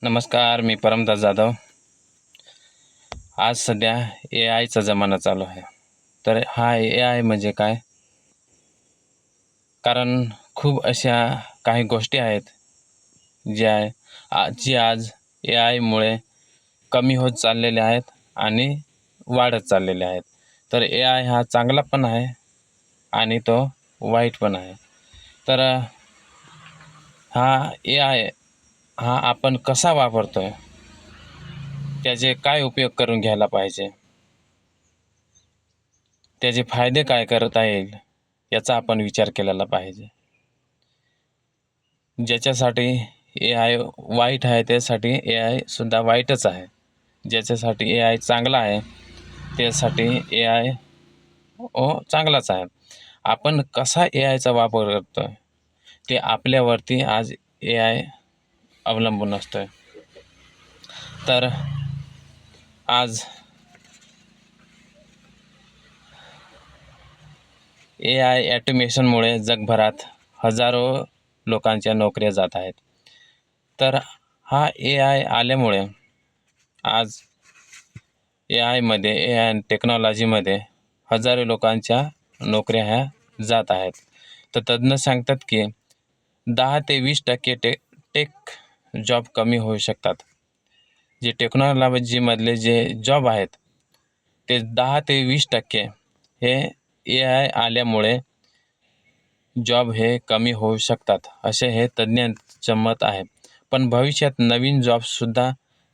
नमस्कार, मी परमदास जाधव. आज सध्या AI चा जमाना चालू आहे. तर हा AI म्हणजे काय? कारण खूप अशा काही गोष्टी आहेत, ज्या आज AI मुळे कमी होत चाललेल्या आहेत आणि वाढत चाललेल्या आहेत. तर AI हा चांगला पण आहे आणि तो वाईट पण आहे. तर हा AI हा आपण कसा वापरतोय? त्याचे काय उपयोग करून घ्यायला पाहिजे? त्याचे फायदे काय करता येईल याचा आपण विचार केलेला पाहिजे. ज्याच्यासाठी AI वाईट आहे त्यासाठी AI सुद्धा वाईटच आहे. ज्याच्यासाठी AI चांगला आहे त्यासाठी AI चांगलाच आहे. आपण कसा AIचा वापर करतोय ते आपल्यावरती आज AI अवलंबून असतोय. तर आज AI ॲटोमेशनमुळे जगभरात हजारो लोकांच्या नोकऱ्या जात आहेत. तर हा AI आल्यामुळे आज AI टेक्नॉलॉजीमध्ये हजारो लोकांच्या नोकऱ्या ह्या जात आहेत. तर तज्ञ सांगतात की 10 ते 20% टेक जॉब कमी होऊ शकतात. जे टेक्नॉलॉजीमधले जे जॉब आहेत ते 10 ते 20% हे AI आल्यामुळे जॉब हे कमी होऊ शकतात, असे हे तज्ज्ञांचं मत आहे. पण भविष्यात नवीन जॉबसुद्धा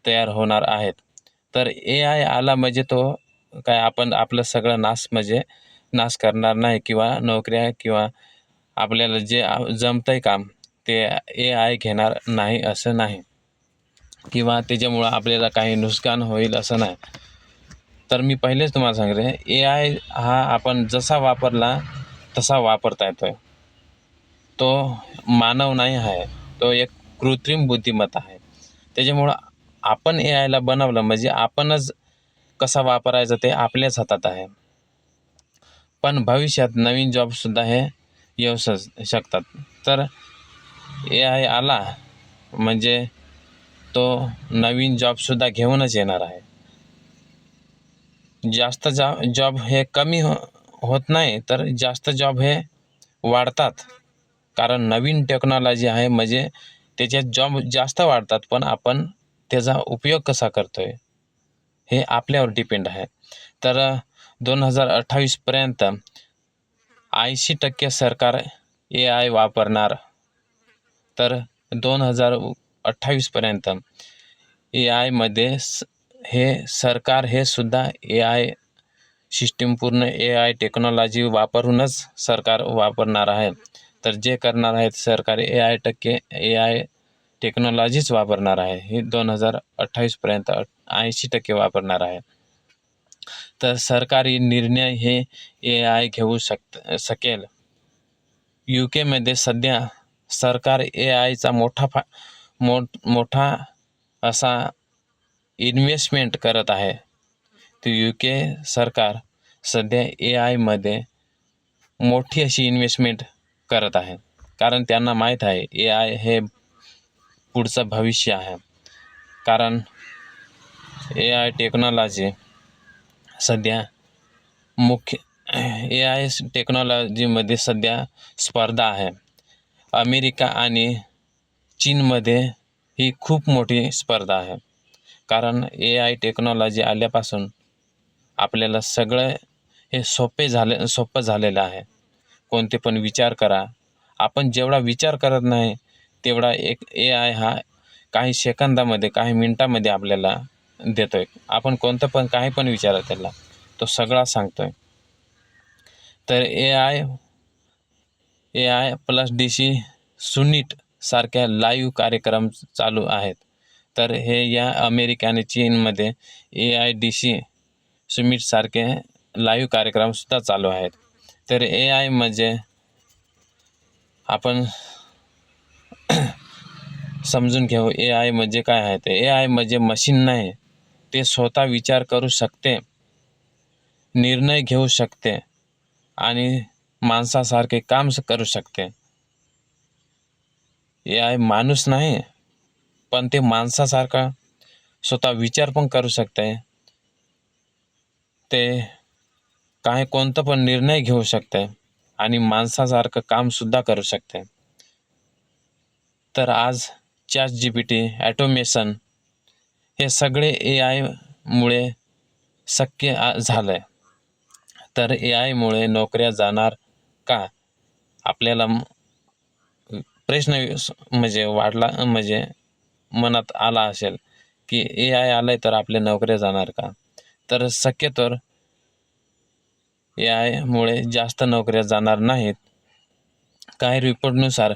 तयार होणार आहेत. तर AI आला म्हणजे तो काय आपण आपलं सगळं नाश करणार नाही किंवा नोकऱ्या किंवा आपल्याला जे जमतंय काम ते AI घेणार नाही असं नाही किंवा त्याच्यामुळं आपल्याला काही नुकसान होईल असं नाही. तर मी पहिलेच तुम्हाला सांगितलं AI हा आपण जसा वापरला तसा वापरता येतोय. तो मानव नाही आहे, तो एक कृत्रिम बुद्धिमत्ता आहे. त्याच्यामुळं आपण AIला बनवलं म्हणजे आपणच कसा वापरायचा ते आपल्याच हातात आहे. पण भविष्यात नवीन जॉबसुद्धा हे येऊ शकतात. तर AI आला म्हणजे तो नवीन जॉबसुद्धा घेऊनच येणार आहे. जास्त जॉब हे कमी होत नाही, तर जास्त जॉब हे वाढतात. कारण नवीन टेक्नॉलॉजी आहे म्हणजे त्याच्यात जॉब जास्त वाढतात, पण आपण त्याचा उपयोग कसा करतोय हे आपल्यावर डिपेंड आहे. तर 2028पर्यंत 80% सरकार AI वापरणार. तर 2028पर्यंत AIमध्ये हे सरकार हे सुद्धा AI सिस्टीम पूर्ण AI टेक्नॉलॉजी वापरूनच सरकार वापरणार आहे. तर जे करणार आहेत सरकार AI टेक्नॉलॉजीच वापरणार आहे. हे 2028पर्यंत 80% वापरणार आहे. तर सरकारी निर्णय हे AI घेऊ शकेल. UKमध्ये सध्या सरकार AIचा मोठा असा इन्व्हेस्टमेंट करत आहे. तर UK सरकार सध्या AIमध्ये मोठी अशी इन्व्हेस्टमेंट करत आहे. कारण त्यांना माहीत आहे AI हे पुढचं भविष्य आहे. कारण AI टेक्नॉलॉजी सध्या AI टेक्नॉलॉजीमध्ये सध्या स्पर्धा आहे. अमेरिका आणि चीनमध्ये ही खूप मोठी स्पर्धा आहे. कारण AI टेक्नॉलॉजी आल्यापासून आपल्याला सगळं हे सोपं झालेलं आहे. कोणते पण विचार करा. आपण जेवढा विचार करत नाही तेवढा एक AI हा काही सेकंदामध्ये, काही मिनिटामध्ये आपल्याला देतोय. आपण कोणतं पण काही पण विचारा त्याला, तो सगळा सांगतोय. तर AI प्लस DC सुनीट सारख्या लाईव्ह कार्यक्रम चालू आहेत. तर हे या अमेरिका आणि चीनमध्ये AI DC सुमिट सारखे लाईव्ह कार्यक्रमसुद्धा चालू आहेत. तर AI म्हणजे आपण समजून घेऊ AI म्हणजे काय आहे. ते AI म्हणजे मशीन नाही, ते स्वतः विचार करू शकते, निर्णय घेऊ शकते आणि माणसासारखे काम करू शकते. AI माणूस नाही, पण ते माणसासारखा स्वतः विचार पण करू शकते. ते कोणतं पण निर्णय घेऊ शकते आणि माणसासारखं कामसुद्धा करू शकते. तर आज ChatGPT, ॲटोमेशन हे सगळे AI मुळे शक्य झालं आहे. तर AI मुळे नोकऱ्या जाणार का? आपल्याला प्रश्न म्हणजे मनात आला असेल की AI आलं आहे तर आपल्या नोकऱ्या जाणार का? तर शक्यतोवर AI मुळे जास्त नोकऱ्या जाणार नाहीत. काही रिपोर्टनुसार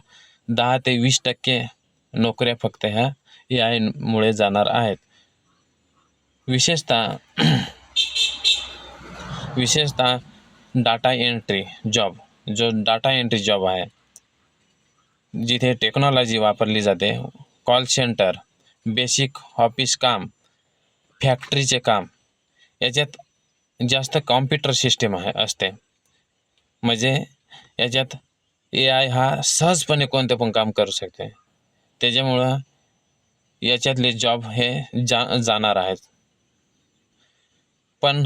10 ते 20% नोकऱ्या फक्त ह्या AI मुळे जाणार आहेत. विशेषतः डाटा एंट्री जॉब, जो डाटा एंट्री जॉब आहे, जिथे टेक्नॉलॉजी वापरली जाते, कॉल सेंटर, बेसिक ऑफिस काम, फॅक्टरीचे काम, याच्यात जास्त कॉम्प्युटर सिस्टीम असते. म्हणजे याच्यात AI हा सहजपणे कोणते पण काम करू शकते. त्याच्यामुळं याच्यातले जॉब हे जाणार आहेत. पण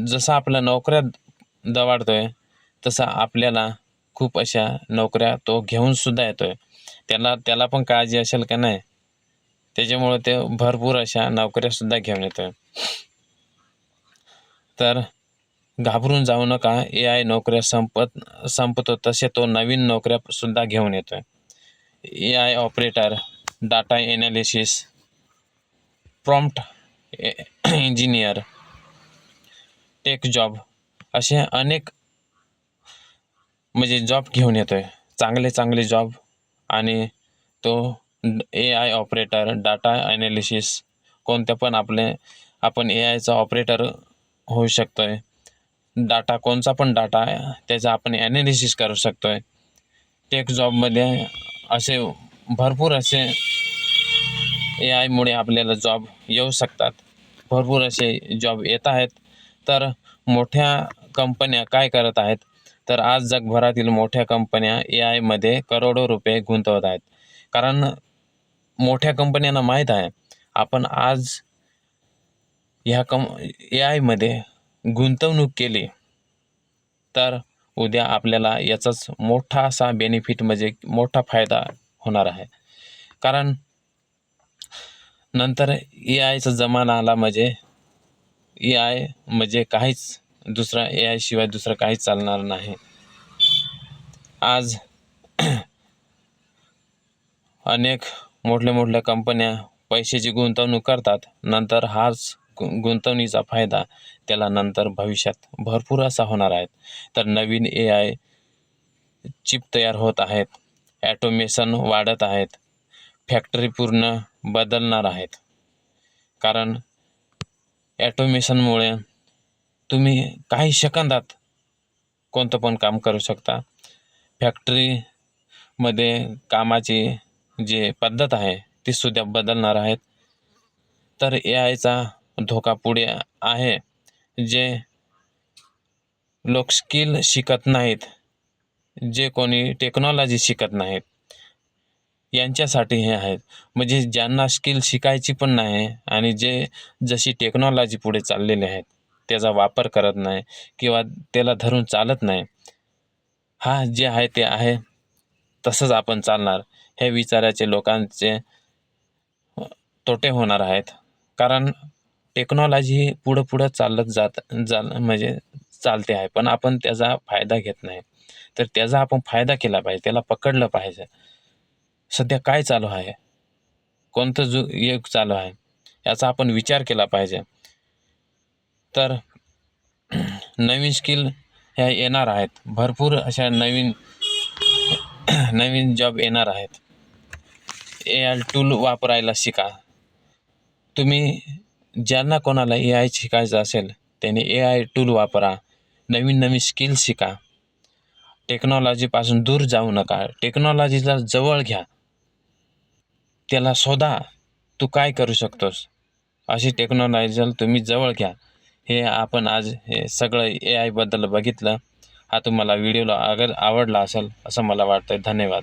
जसं आपल्या नोकऱ्या दवाडतोय तसं आपल्याला खूप अशा नोकऱ्या तो घेऊन सुद्धा येतोय. त्याला पण काळजी असेल का नाही, त्याच्यामुळे ते भरपूर अशा नोकऱ्या सुद्धा घेऊन येतोय. तर घाबरून जाऊ नका. AI नोकऱ्या संपतो तसे तो नवीन नोकऱ्या सुद्धा घेऊन येतोय. AI operator, data analysis, prompt engineer, tech job असे अनेक म्हणजे जॉब घेऊन येतोय, चांगले जॉब. आणि तो AI ऑपरेटर, डाटा ॲनालिसिस, कोणत्या पण आपण AIचा ऑपरेटर होऊ शकतोय. कोणचा पण डाटा त्याचा आपण ॲनालिसिस करू शकतोय. टेक जॉबमध्ये असे भरपूर असे AI मुळे आपल्याला जॉब येऊ शकतात. भरपूर असे जॉब येत आहेत. तर मोठ्या कंपन्या काय करत आहेत, तर आज जगभरातील मोठ्या कंपन्या AI मध्ये करोडो रुपये गुंतवत आहेत. कारण मोठ्या कंपन्यांना माहीत आहे, आपण आज ह्या AI मध्ये गुंतवणूक केली तर उद्या आपल्याला याचाच मोठा असा बेनिफिट म्हणजे मोठा फायदा होणार आहे. कारण नंतर AIचा जमाना आला म्हणजे AI म्हणजे काहीच दुसरा AI शिवाय दुसरं काहीच चालणार नाही. आज अनेक मोठ्या कंपन्या पैशाची गुंतवणूक करतात. नंतर हाच गुंतवणुकीचा फायदा त्याला नंतर भविष्यात भरपूर असा होणार आहे. तर नवीन AI चिप तयार होत आहेत, ॲटोमेशन वाढत आहेत, फॅक्टरी पूर्ण बदलणार आहेत. कारण ॲटोमेशनमुळे तुम्ही काही सेकंदात कोणतं पण काम करू शकता. फॅक्टरीमध्ये कामाची जी पद्धत आहे ती सुद्धा बदलणार आहेत. तर AIचा धोका पुढे आहे. जे लोक स्किल शिकत नाहीत, जे कोणी टेक्नॉलॉजी शिकत नाहीत, यांच्यासाठी हे आहेत. म्हणजे ज्यांना स्किल शिकायची पण नाही आणि जे जशी टेक्नॉलॉजी पुढे चाललेली आहेत त्याचा वापर करत नाही किंवा त्याला धरून चालत नाही, जे आहे ते आहे तसंच आपण चालणार, हे विचाराचे लोकांचे तोटे होणार आहेत. कारण टेक्नॉलॉजी पुढं म्हणजे चालते आहे, पण आपण त्याचा फायदा घेत नाही. तर त्याचा आपण फायदा केला पाहिजे, त्याला पकडलं पाहिजे. सध्या काय चालू आहे, कोणतं युग चालू आहे, याचा आपण विचार केला पाहिजे. तर नवीन स्किल ह्या येणार आहेत, भरपूर अशा नवीन जॉब येणार आहेत. AI टूल वापरायला शिका. तुम्ही ज्यांना कोणाला AI शिकायचं असेल त्याने AI टूल वापरा, नवीन स्किल शिका. टेक्नॉलॉजीपासून दूर जाऊ नका, टेक्नॉलॉजीला जवळ घ्या. त्याला शोधा, तू काय करू शकतोस, अशी टेक्नॉलॉजीला तुम्ही जवळ घ्या. हे आपण आज हे सगळं AI बद्दल बघितलं. हा तुम्हाला व्हिडिओला अगर आवडला असेल असं मला वाटतं. धन्यवाद.